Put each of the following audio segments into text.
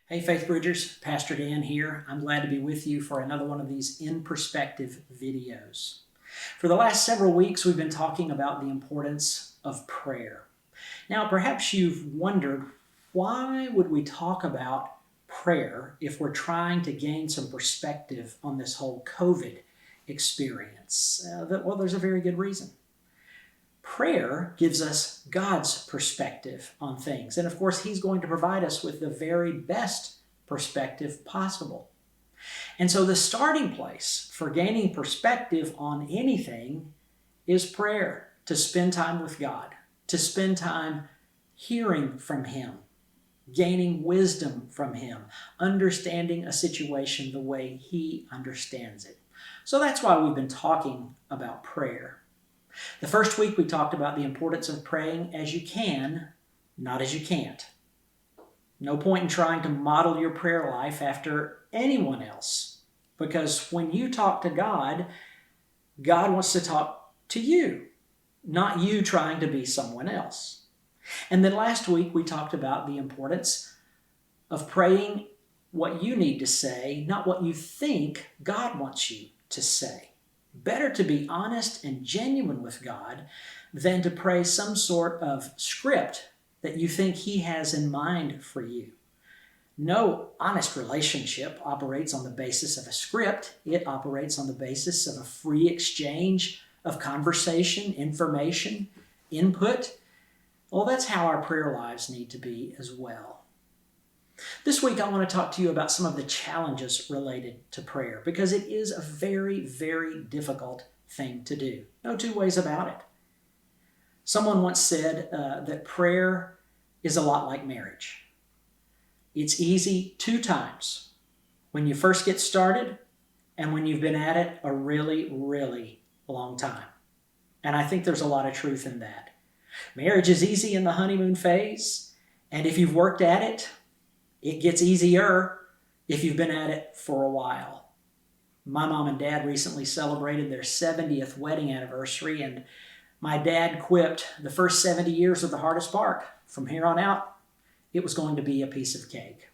Hey Faithbridgers, Pastor Dan here. I'm glad to be with you for another one of these In Perspective videos. For the last several weeks, we've been talking about the importance of prayer. Now, perhaps you've wondered, why would we talk about prayer if we're trying to gain some perspective on this whole COVID experience? Well, there's a very good reason. Prayer gives us God's perspective on things. And of course, He's going to provide us with the very best perspective possible. And so the starting place for gaining perspective on anything is prayer, to spend time with God, to spend time hearing from Him, gaining wisdom from Him, understanding a situation the way He understands it. So that's why we've been talking about prayer. The first week we talked about the importance of praying as you can, not as you can't. No point in trying to model your prayer life after anyone else, because when you talk to God, God wants to talk to you, not you trying to be someone else. And then last week we talked about the importance of praying what you need to say, not what you think God wants you to say. Better to be honest and genuine with God than to pray some sort of script that you think He has in mind for you. No honest relationship operates on the basis of a script. It operates on the basis of a free exchange of conversation, information, input. Well, that's how our prayer lives need to be as well. This week, I want to talk to you about some of the challenges related to prayer, because it is a very, very difficult thing to do. No two ways about it. Someone once said that prayer is a lot like marriage. It's easy 2 times: when you first get started and when you've been at it a really, really long time. And I think there's a lot of truth in that. Marriage is easy in the honeymoon phase, and if you've worked at it, it gets easier if you've been at it for a while. My mom and dad recently celebrated their 70th wedding anniversary, and my dad quipped, the first 70 years are the hardest part. From here on out, it was going to be a piece of cake.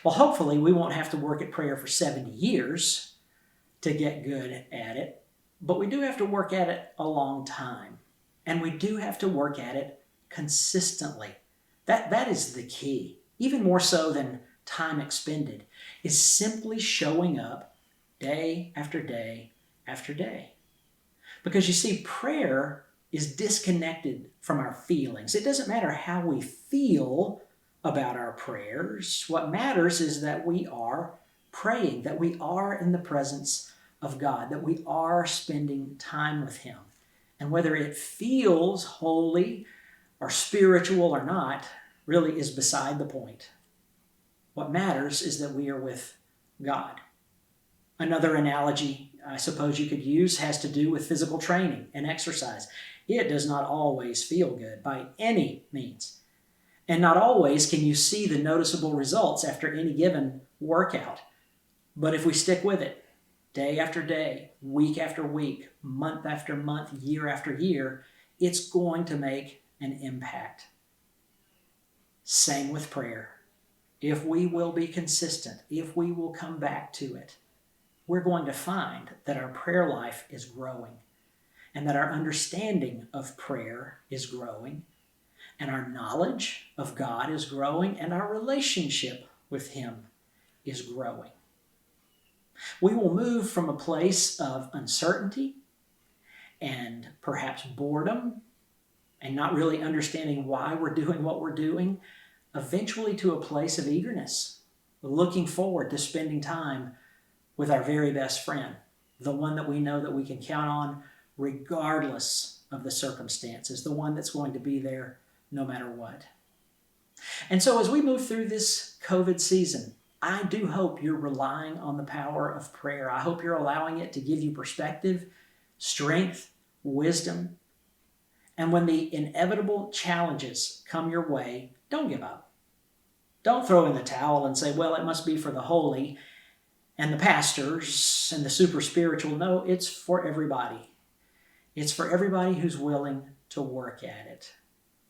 Well, hopefully we won't have to work at prayer for 70 years to get good at it, but we do have to work at it a long time, and we do have to work at it consistently. That is the key. Even more so than time expended, is simply showing up day after day after day. Because you see, prayer is disconnected from our feelings. It doesn't matter how we feel about our prayers. What matters is that we are praying, that we are in the presence of God, that we are spending time with Him. And whether it feels holy or spiritual or not, really is beside the point. What matters is that we are with God. Another analogy I suppose you could use has to do with physical training and exercise. It does not always feel good by any means. And not always can you see the noticeable results after any given workout. But if we stick with it, day after day, week after week, month after month, year after year, it's going to make an impact. Same with prayer. If we will be consistent, if we will come back to it, we're going to find that our prayer life is growing, and that our understanding of prayer is growing, and our knowledge of God is growing, and our relationship with Him is growing. We will move from a place of uncertainty and perhaps boredom and not really understanding why we're doing what we're doing, eventually to a place of eagerness, looking forward to spending time with our very best friend, the one that we know that we can count on regardless of the circumstances, the one that's going to be there no matter what. And so as we move through this COVID season, I do hope you're relying on the power of prayer. I hope you're allowing it to give you perspective, strength, wisdom. And when the inevitable challenges come your way, don't give up. Don't throw in the towel and say, well, it must be for the holy and the pastors and the super spiritual. No, it's for everybody. It's for everybody who's willing to work at it.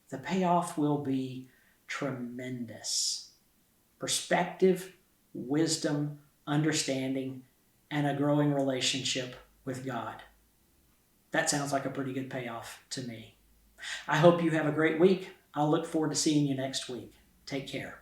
The payoff will be tremendous. perspective, wisdom, understanding, and a growing relationship with God. That sounds like a pretty good payoff to me. I hope you have a great week. I'll look forward to seeing you next week. Take care.